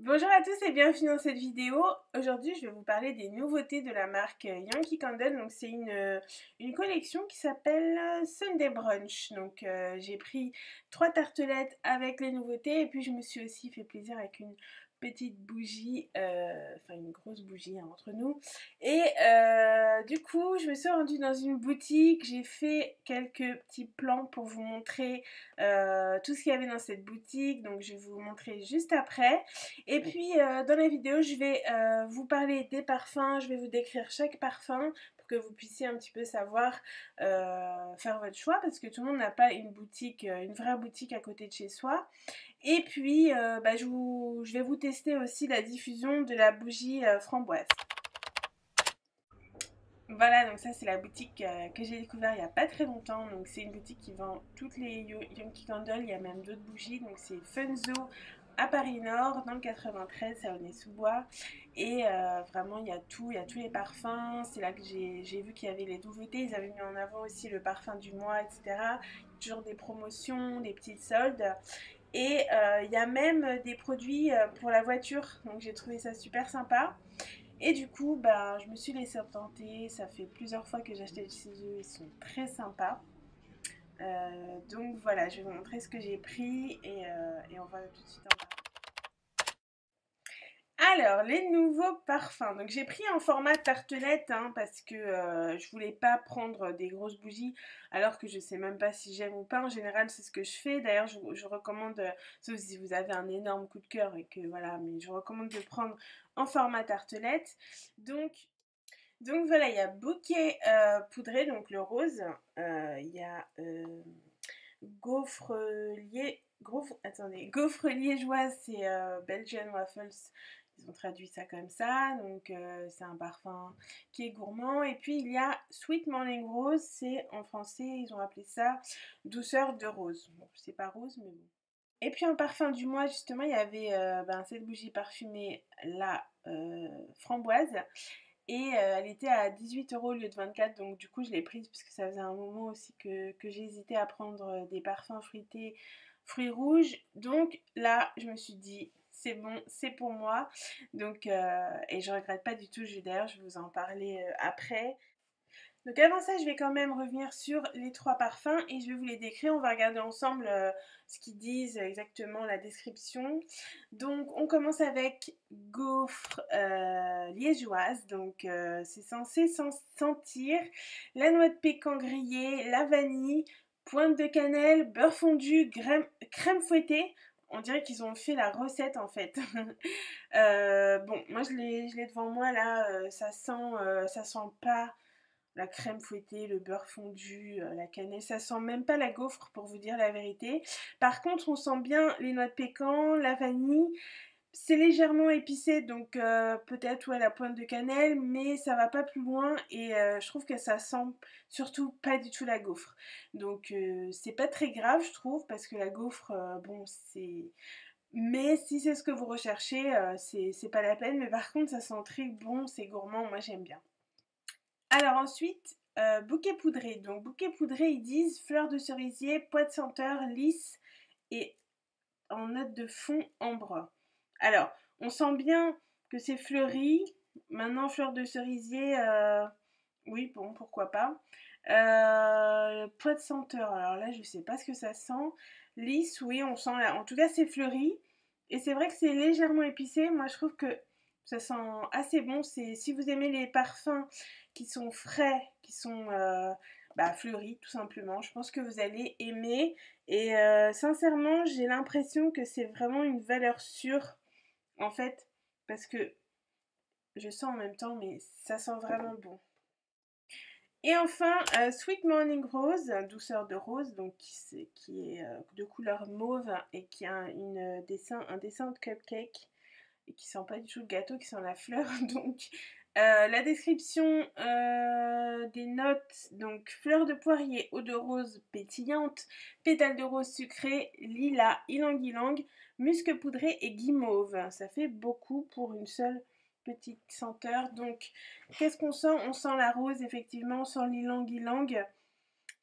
Bonjour à tous et bienvenue dans cette vidéo. Aujourd'hui, je vais vous parler des nouveautés de la marque Yankee Candle. Donc, c'est une collection qui s'appelle Sunday Brunch. Donc, j'ai pris 3 tartelettes avec les nouveautés et puis je me suis aussi fait plaisir avec une petite bougie, enfin une grosse bougie hein, entre nous. Et du coup, je me suis rendue dans une boutique. J'ai fait quelques petits plans pour vous montrer tout ce qu'il y avait dans cette boutique. Donc, je vais vous montrer juste après. Et puis dans la vidéo, je vais vous parler des parfums, je vais vous décrire chaque parfum pour que vous puissiez un petit peu savoir faire votre choix parce que tout le monde n'a pas une boutique, une vraie boutique à côté de chez soi. Et puis je vais vous tester aussi la diffusion de la bougie framboise. Voilà, donc ça c'est la boutique que j'ai découvert il n'y a pas très longtemps. Donc c'est une boutique qui vend toutes les Yankee Candle, il y a même d'autres bougies. Donc c'est Funzo à Paris Nord, dans le 93, à Aulnay-sous-Bois. Et vraiment il y a tout, il y a tous les parfums. C'est là que j'ai vu qu'il y avait les nouveautés. Ils avaient mis en avant aussi le parfum du mois, etc. Toujours des promotions, des petites soldes. Et il y a même des produits pour la voiture. Donc j'ai trouvé ça super sympa. Et du coup, bah, je me suis laissée tenter. Ça fait plusieurs fois que j'ai acheté chez eux. Ils sont très sympas. Donc voilà, je vais vous montrer ce que j'ai pris et on va tout de suite en parler. Alors, les nouveaux parfums. Donc, j'ai pris en format tartelette hein, parce que je voulais pas prendre des grosses bougies alors que je sais même pas si j'aime ou pas. En général, c'est ce que je fais. D'ailleurs, je recommande, sauf si vous avez un énorme coup de cœur et que voilà, mais je recommande de prendre en format tartelette. Donc voilà, il y a bouquet poudré, donc le rose. Il y a gaufre, gaufre liégeoise, c'est Belgian Waffles. Ils ont traduit ça comme ça, donc c'est un parfum qui est gourmand. Et puis il y a Sweet Morning Rose, c'est en français, ils ont appelé ça douceur de rose. Bon, c'est pas rose, mais bon. Et puis en parfum du mois, justement, il y avait cette bougie parfumée, la framboise. Et elle était à 18 € au lieu de 24, donc du coup je l'ai prise parce que ça faisait un moment aussi que j'hésitais à prendre des parfums fruités, fruits rouges. Donc là, je me suis dit, c'est bon, c'est pour moi. Donc, et je regrette pas du tout, d'ailleurs je vais vous en parler après. Donc avant ça, je vais quand même revenir sur les 3 parfums et je vais vous les décrire. On va regarder ensemble ce qu'ils disent exactement, la description. Donc on commence avec gaufre liégeoise. Donc c'est censé sentir la noix de pécan grillée, la vanille, pointe de cannelle, beurre fondu, crème fouettée. On dirait qu'ils ont fait la recette en fait. Bon, moi je l'ai devant moi là, ça sent pas la crème fouettée, le beurre fondu, la cannelle, ça sent même pas la gaufre pour vous dire la vérité. Par contre, on sent bien les noix de pécan, la vanille. C'est légèrement épicé, donc peut-être ouais, la pointe de cannelle, mais ça va pas plus loin et je trouve que ça sent surtout pas du tout la gaufre. Donc c'est pas très grave, je trouve, parce que la gaufre, bon, c'est. Mais si c'est ce que vous recherchez, c'est pas la peine. Mais par contre, ça sent très bon, c'est gourmand, moi j'aime bien. Alors ensuite, bouquet poudré. Donc bouquet poudré, ils disent fleurs de cerisier, pois de senteur, lisse et en note de fond ambre. Alors, on sent bien que c'est fleuri. Maintenant, fleurs de cerisier, oui, bon, pourquoi pas. Pois de senteur, alors là, je sais pas ce que ça sent. Lisse, oui, on sent là. En tout cas, c'est fleuri. Et c'est vrai que c'est légèrement épicé. Moi, je trouve que ça sent assez bon. Si vous aimez les parfums qui sont frais, qui sont fleuris, tout simplement, je pense que vous allez aimer. Et sincèrement, j'ai l'impression que c'est vraiment une valeur sûre, en fait, parce que je sens en même temps, mais ça sent vraiment bon. Et enfin, Sweet Morning Rose, douceur de rose, donc qui est de couleur mauve et qui a un dessin de cupcake et qui sent pas du tout le gâteau, qui sent la fleur. Donc, la description des notes, donc fleur de poirier, eau de rose pétillante, pétales de rose sucré, lilas, ylang-ylang, musc poudré et guimauve. Ça fait beaucoup pour une seule petite senteur. Donc, qu'est-ce qu'on sent? On sent la rose, effectivement, on sent l'ylang-ylang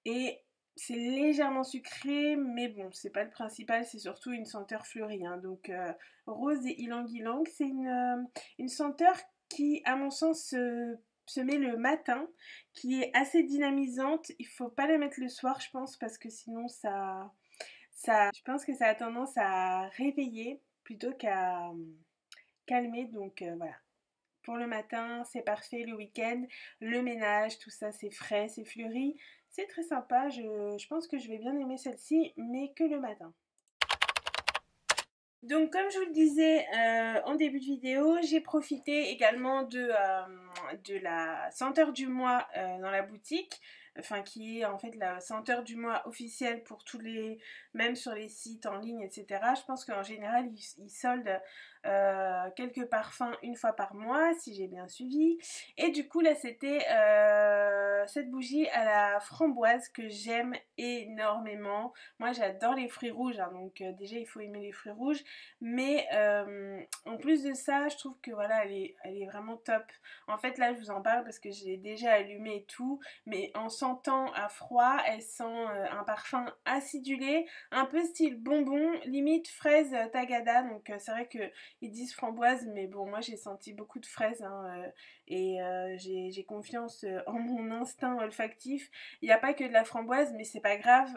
et c'est légèrement sucré, mais bon, c'est pas le principal, c'est surtout une senteur fleurie, hein. Donc rose et ylang-ylang, c'est une senteur qui, à mon sens, se met le matin, qui est assez dynamisante. Il faut pas la mettre le soir, je pense, parce que sinon je pense que ça a tendance à réveiller plutôt qu'à calmer. Donc voilà. Pour le matin, c'est parfait. Le week-end, le ménage, tout ça, c'est frais, c'est fleuri. C'est très sympa. Je pense que je vais bien aimer celle-ci, mais que le matin. Donc comme je vous le disais en début de vidéo, j'ai profité également de la senteur du mois dans la boutique, enfin qui est en fait la senteur du mois officielle pour tous les, même sur les sites en ligne, etc. Je pense qu'en général ils soldent quelques parfums une fois par mois, si j'ai bien suivi. Et du coup là c'était cette bougie à la framboise que j'aime énormément. Moi j'adore les fruits rouges, hein, donc déjà il faut aimer les fruits rouges. Mais en plus de ça, je trouve que voilà, elle est vraiment top. En fait, là, je vous en parle parce que je l'ai déjà allumée et tout. Mais en sentant à froid, elle sent un parfum acidulé, un peu style bonbon, limite fraise tagada. Donc c'est vrai qu'ils disent framboise, mais bon, moi j'ai senti beaucoup de fraises, hein, et j'ai confiance en mon instinct olfactif. Il n'y a pas que de la framboise, mais c'est pas grave.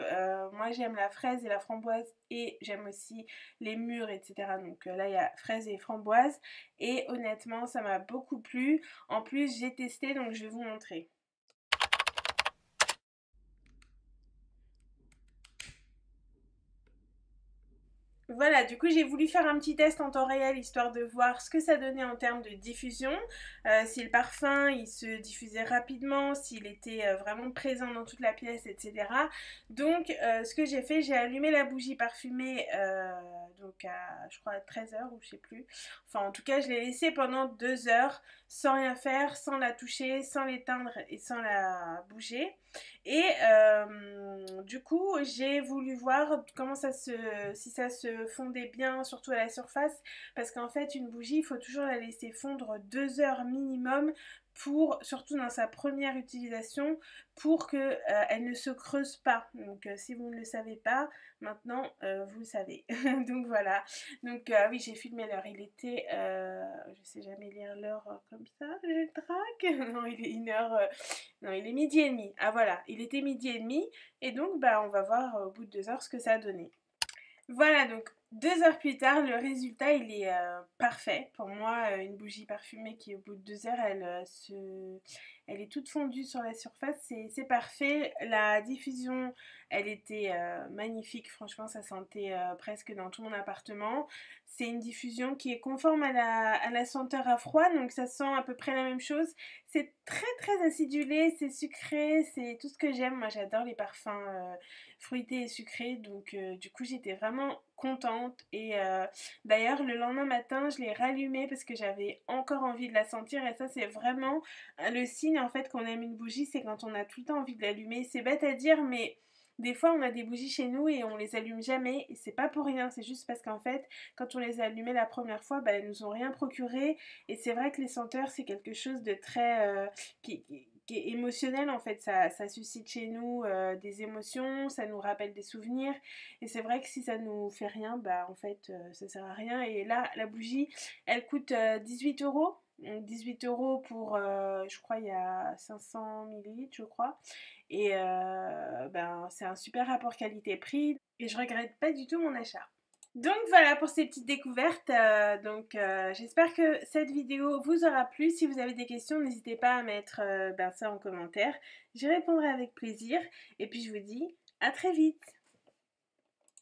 Moi j'aime la fraise et la framboise et j'aime aussi les mûres, etc. Donc là, il y a fraises et framboises. Et honnêtement, ça m'a beaucoup plu. En plus, j'ai testé, donc je vais vous montrer. Voilà, du coup j'ai voulu faire un petit test en temps réel histoire de voir ce que ça donnait en termes de diffusion, si le parfum il se diffusait rapidement, s'il était vraiment présent dans toute la pièce, etc. Donc ce que j'ai fait, j'ai allumé la bougie parfumée donc à je crois à 13h ou je sais plus. Enfin en tout cas je l'ai laissée pendant 2 heures sans rien faire, sans la toucher, sans l'éteindre et sans la bouger. Et du coup, j'ai voulu voir comment si ça se fondait bien, surtout à la surface, parce qu'en fait, une bougie, il faut toujours la laisser fondre 2 heures minimum pour, surtout dans sa première utilisation, pour que elle ne se creuse pas. Donc, si vous ne le savez pas, maintenant vous le savez. Donc voilà. Donc oui, j'ai filmé l'heure. Il était, je sais jamais lire l'heure comme ça. Je le traque. Non, il est 1 heure. Non, il est midi et demi. Ah voilà, il était midi et demi. Et donc, bah, on va voir au bout de 2 heures ce que ça a donné. Voilà, donc 2 heures plus tard, le résultat il est parfait. Pour moi, une bougie parfumée qui au bout de 2 heures, elle est toute fondue sur la surface, c'est parfait. La diffusion, elle était magnifique, franchement ça sentait presque dans tout mon appartement. C'est une diffusion qui est conforme à la senteur à froid, donc ça sent à peu près la même chose. C'est très très acidulé, c'est sucré, c'est tout ce que j'aime. Moi j'adore les parfums fruité et sucré, donc du coup j'étais vraiment contente. Et d'ailleurs le lendemain matin je l'ai rallumée parce que j'avais encore envie de la sentir, et ça c'est vraiment le signe en fait qu'on aime une bougie, c'est quand on a tout le temps envie de l'allumer. C'est bête à dire, mais des fois on a des bougies chez nous et on les allume jamais, et c'est pas pour rien, c'est juste parce qu'en fait quand on les a allumées la première fois, bah, elles nous ont rien procuré. Et c'est vrai que les senteurs c'est quelque chose de très qui est émotionnel en fait, ça suscite chez nous des émotions, ça nous rappelle des souvenirs, et c'est vrai que si ça nous fait rien, bah en fait ça sert à rien. Et là la bougie elle coûte 18 €, donc 18 € pour je crois il y a 500 millilitres je crois, et ben c'est un super rapport qualité-prix et je regrette pas du tout mon achat. Donc voilà pour ces petites découvertes. J'espère que cette vidéo vous aura plu. Si vous avez des questions, n'hésitez pas à mettre ça en commentaire. J'y répondrai avec plaisir. Et puis je vous dis à très vite.